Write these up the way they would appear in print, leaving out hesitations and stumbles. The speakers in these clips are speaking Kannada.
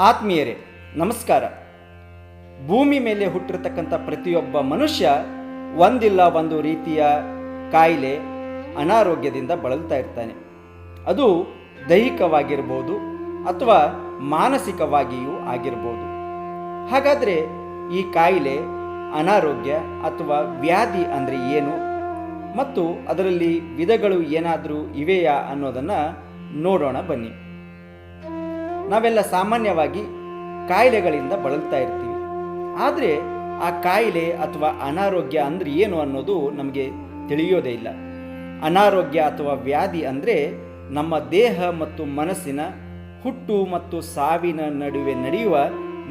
ಆತ್ಮೀಯರೇ ನಮಸ್ಕಾರ. ಭೂಮಿ ಮೇಲೆ ಹುಟ್ಟಿರತಕ್ಕಂಥ ಪ್ರತಿಯೊಬ್ಬ ಮನುಷ್ಯ ಒಂದಿಲ್ಲ ಒಂದು ರೀತಿಯ ಕಾಯಿಲೆ ಅನಾರೋಗ್ಯದಿಂದ ಬಳಲ್ತಾ ಇರ್ತಾನೆ. ಅದು ದೈಹಿಕವಾಗಿರ್ಬೋದು ಅಥವಾ ಮಾನಸಿಕವಾಗಿಯೂ ಆಗಿರ್ಬೋದು. ಹಾಗಾದರೆ ಈ ಕಾಯಿಲೆ ಅನಾರೋಗ್ಯ ಅಥವಾ ವ್ಯಾಧಿ ಅಂದರೆ ಏನು ಮತ್ತು ಅದರಲ್ಲಿ ವಿಧಗಳು ಏನಾದರೂ ಇವೆಯಾ ಅನ್ನೋದನ್ನು ನೋಡೋಣ ಬನ್ನಿ. ನಾವೆಲ್ಲ ಸಾಮಾನ್ಯವಾಗಿ ಕಾಯಿಲೆಗಳಿಂದ ಬಳಲ್ತಾ ಇರ್ತೀವಿ. ಆದರೆ ಆ ಕಾಯಿಲೆ ಅಥವಾ ಅನಾರೋಗ್ಯ ಅಂದರೆ ಏನು ಅನ್ನೋದು ನಮಗೆ ತಿಳಿಯೋದೇ ಇಲ್ಲ. ಅನಾರೋಗ್ಯ ಅಥವಾ ವ್ಯಾಧಿ ಅಂದರೆ ನಮ್ಮ ದೇಹ ಮತ್ತು ಮನಸ್ಸಿನ ಹುಟ್ಟು ಮತ್ತು ಸಾವಿನ ನಡುವೆ ನಡೆಯುವ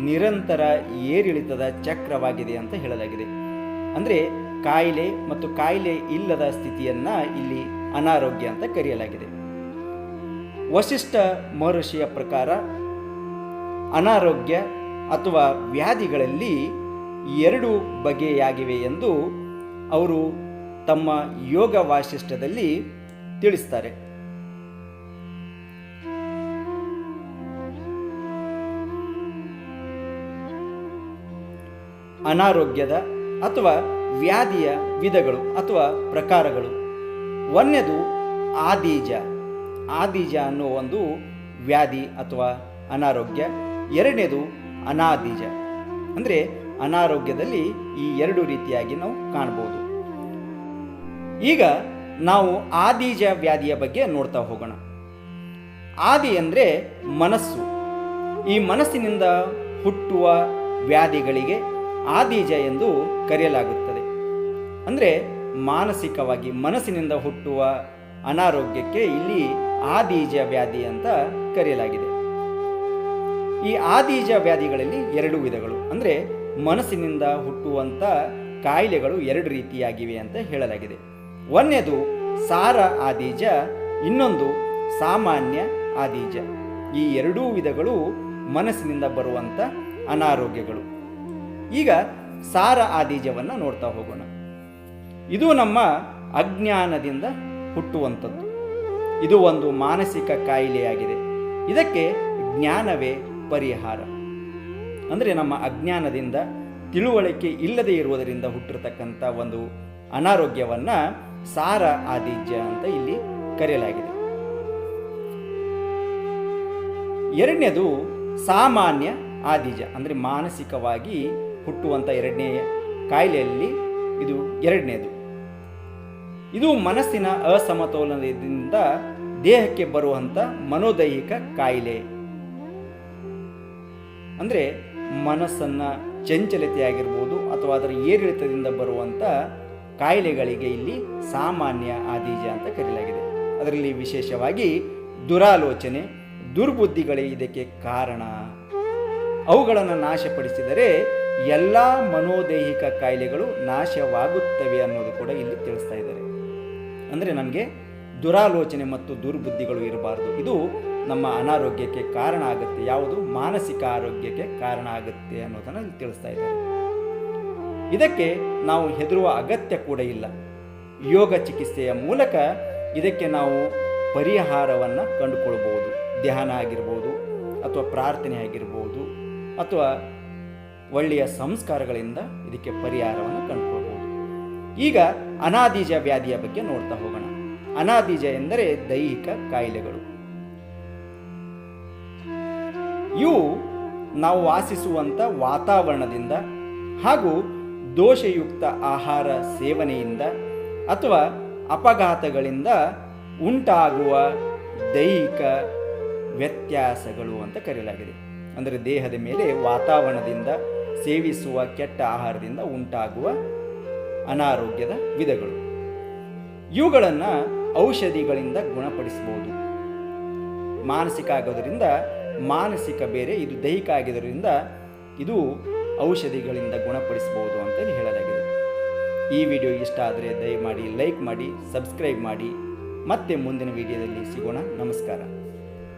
ನಿರಂತರ ಏರಿಳಿತದ ಚಕ್ರವಾಗಿದೆ ಅಂತ ಹೇಳಲಾಗಿದೆ. ಅಂದರೆ ಕಾಯಿಲೆ ಮತ್ತು ಕಾಯಿಲೆ ಇಲ್ಲದ ಸ್ಥಿತಿಯನ್ನು ಇಲ್ಲಿ ಅನಾರೋಗ್ಯ ಅಂತ ಕರೆಯಲಾಗಿದೆ. ವಸಿಷ್ಠ ಮಹರ್ಷಿಯ ಪ್ರಕಾರ ಅನಾರೋಗ್ಯ ಅಥವಾ ವ್ಯಾಧಿಗಳಲ್ಲಿ ಎರಡು ಬಗೆಯಾಗಿವೆ ಎಂದು ಅವರು ತಮ್ಮ ಯೋಗ ವಾಸಿಷ್ಠದಲ್ಲಿ ತಿಳಿಸ್ತಾರೆ. ಅನಾರೋಗ್ಯದ ಅಥವಾ ವ್ಯಾಧಿಯ ವಿಧಗಳು ಅಥವಾ ಪ್ರಕಾರಗಳು. ಒಂದನೇದು ಆದೀಜ. ಆದೀಜ ಅನ್ನೋ ಒಂದು ವ್ಯಾಧಿ ಅಥವಾ ಅನಾರೋಗ್ಯ. ಎರಡನೇದು ಅನಾದೀಜ. ಅಂದರೆ ಅನಾರೋಗ್ಯದಲ್ಲಿ ಈ ಎರಡು ರೀತಿಯಾಗಿ ನಾವು ಕಾಣಬಹುದು. ಈಗ ನಾವು ಆದೀಜ ವ್ಯಾಧಿಯ ಬಗ್ಗೆ ನೋಡ್ತಾ ಹೋಗೋಣ. ಆದಿ ಅಂದರೆ ಮನಸ್ಸು. ಈ ಮನಸ್ಸಿನಿಂದ ಹುಟ್ಟುವ ವ್ಯಾಧಿಗಳಿಗೆ ಆದೀಜ ಎಂದು ಕರೆಯಲಾಗುತ್ತದೆ. ಅಂದರೆ ಮಾನಸಿಕವಾಗಿ ಮನಸ್ಸಿನಿಂದ ಹುಟ್ಟುವ ಅನಾರೋಗ್ಯಕ್ಕೆ ಇಲ್ಲಿ ಆದೀಜ ವ್ಯಾಧಿ ಅಂತ ಕರೆಯಲಾಗಿದೆ. ಈ ಆದೀಜ ವ್ಯಾಧಿಗಳಲ್ಲಿ ಎರಡು ವಿಧಗಳು, ಅಂದರೆ ಮನಸ್ಸಿನಿಂದ ಹುಟ್ಟುವಂಥ ಕಾಯಿಲೆಗಳು ಎರಡು ರೀತಿಯಾಗಿವೆ ಅಂತ ಹೇಳಲಾಗಿದೆ. ಒಂದನೇದು ಸಾರ ಆದೀಜ, ಇನ್ನೊಂದು ಸಾಮಾನ್ಯ ಆದೀಜ. ಈ ಎರಡೂ ವಿಧಗಳು ಮನಸ್ಸಿನಿಂದ ಬರುವಂಥ ಅನಾರೋಗ್ಯಗಳು. ಈಗ ಸಾರ ಆದೀಜವನ್ನು ನೋಡ್ತಾ ಹೋಗೋಣ. ಇದು ನಮ್ಮ ಅಜ್ಞಾನದಿಂದ ಹುಟ್ಟುವಂಥದ್ದು. ಇದು ಒಂದು ಮಾನಸಿಕ ಕಾಯಿಲೆಯಾಗಿದೆ. ಇದಕ್ಕೆ ಜ್ಞಾನವೇ ಪರಿಹಾರ. ಅಂದರೆ ನಮ್ಮ ಅಜ್ಞಾನದಿಂದ, ತಿಳುವಳಿಕೆ ಇಲ್ಲದೆ ಇರುವುದರಿಂದ ಹುಟ್ಟಿರತಕ್ಕಂಥ ಒಂದು ಅನಾರೋಗ್ಯವನ್ನು ಸಾರ ಆದೀಜ ಅಂತ ಇಲ್ಲಿ ಕರೆಯಲಾಗಿದೆ. ಎರಡನೇದು ಸಾಮಾನ್ಯ ಆದೀಜ, ಅಂದರೆ ಮಾನಸಿಕವಾಗಿ ಹುಟ್ಟುವಂಥ ಎರಡನೇ ಕಾಯಿಲೆಯಲ್ಲಿ ಇದು ಎರಡನೇದು. ಇದು ಮನಸ್ಸಿನ ಅಸಮತೋಲನದಿಂದ ದೇಹಕ್ಕೆ ಬರುವಂಥ ಮನೋದೈಹಿಕ ಕಾಯಿಲೆ. ಅಂದರೆ ಮನಸ್ಸನ್ನು ಚಂಚಲತೆಯಾಗಿರ್ಬೋದು ಅಥವಾ ಅದರ ಏರಿಳಿತದಿಂದ ಬರುವಂಥ ಕಾಯಿಲೆಗಳಿಗೆ ಇಲ್ಲಿ ಸಾಮಾನ್ಯ ಆದೀಜ ಅಂತ ಕರೆಯಲಾಗಿದೆ. ಅದರಲ್ಲಿ ವಿಶೇಷವಾಗಿ ದುರಾಲೋಚನೆ, ದುರ್ಬುದ್ಧಿಗಳೇ ಇದಕ್ಕೆ ಕಾರಣ. ಅವುಗಳನ್ನು ನಾಶಪಡಿಸಿದರೆ ಎಲ್ಲ ಮನೋದೈಹಿಕ ಕಾಯಿಲೆಗಳು ನಾಶವಾಗುತ್ತವೆ ಅನ್ನೋದು ಕೂಡ ಇಲ್ಲಿ ತಿಳಿಸ್ತಾ ಇದ್ದಾರೆ. ಅಂದರೆ ನಮಗೆ ದುರಾಲೋಚನೆ ಮತ್ತು ದುರ್ಬುದ್ಧಿಗಳು ಇರಬಾರ್ದು. ಇದು ನಮ್ಮ ಅನಾರೋಗ್ಯಕ್ಕೆ ಕಾರಣ ಆಗುತ್ತೆ. ಯಾವುದು? ಮಾನಸಿಕ ಆರೋಗ್ಯಕ್ಕೆ ಕಾರಣ ಆಗುತ್ತೆ ಅನ್ನೋದನ್ನು ಇಲ್ಲಿ ತಿಳಿಸ್ತಾ ಇದ್ದಾರೆ. ಇದಕ್ಕೆ ನಾವು ಹೆದರುವ ಅಗತ್ಯ ಕೂಡ ಇಲ್ಲ. ಯೋಗ ಚಿಕಿತ್ಸೆಯ ಮೂಲಕ ಇದಕ್ಕೆ ನಾವು ಪರಿಹಾರವನ್ನು ಕಂಡುಕೊಳ್ಬಹುದು. ಧ್ಯಾನ ಆಗಿರ್ಬೋದು ಅಥವಾ ಪ್ರಾರ್ಥನೆ ಆಗಿರ್ಬೋದು ಅಥವಾ ಒಳ್ಳೆಯ ಸಂಸ್ಕಾರಗಳಿಂದ ಇದಕ್ಕೆ ಪರಿಹಾರವನ್ನು ಕಂಡುಕೊಳ್ಬಹುದು. ಈಗ ಅನಾದೀಜ ವ್ಯಾಧಿಯ ಬಗ್ಗೆ ನೋಡ್ತಾ ಹೋಗೋಣ. ಅನಾದೀಜ ಎಂದರೆ ದೈಹಿಕ ಕಾಯಿಲೆಗಳು. ಇವು ನಾವು ವಾಸಿಸುವಂಥ ವಾತಾವರಣದಿಂದ ಹಾಗೂ ದೋಷಯುಕ್ತ ಆಹಾರ ಸೇವನೆಯಿಂದ ಅಥವಾ ಅಪಘಾತಗಳಿಂದ ಉಂಟಾಗುವ ದೈಹಿಕ ವ್ಯತ್ಯಾಸಗಳು ಅಂತ ಕರೆಯಲಾಗಿದೆ. ಅಂದರೆ ದೇಹದ ಮೇಲೆ ವಾತಾವರಣದಿಂದ, ಸೇವಿಸುವ ಕೆಟ್ಟ ಆಹಾರದಿಂದ ಉಂಟಾಗುವ ಅನಾರೋಗ್ಯದ ವಿಧಗಳು. ಇವುಗಳನ್ನು ಔಷಧಿಗಳಿಂದ ಗುಣಪಡಿಸಬಹುದು. ಮಾನಸಿಕ ಆಗೋದರಿಂದ ಮಾನಸಿಕ ಬೇರೆ, ಇದು ದೈಹಿಕ ಆಗಿದ್ದರಿಂದ ಇದು ಔಷಧಿಗಳಿಂದ ಗುಣಪಡಿಸಬಹುದು ಅಂತೇಳಿ ಹೇಳಲಾಗಿದೆ. ಈ ವಿಡಿಯೋ ಇಷ್ಟ ಆದರೆ ದಯಮಾಡಿ ಲೈಕ್ ಮಾಡಿ, ಸಬ್ಸ್ಕ್ರೈಬ್ ಮಾಡಿ. ಮತ್ತೆ ಮುಂದಿನ ವಿಡಿಯೋದಲ್ಲಿ ಸಿಗೋಣ. ನಮಸ್ಕಾರ.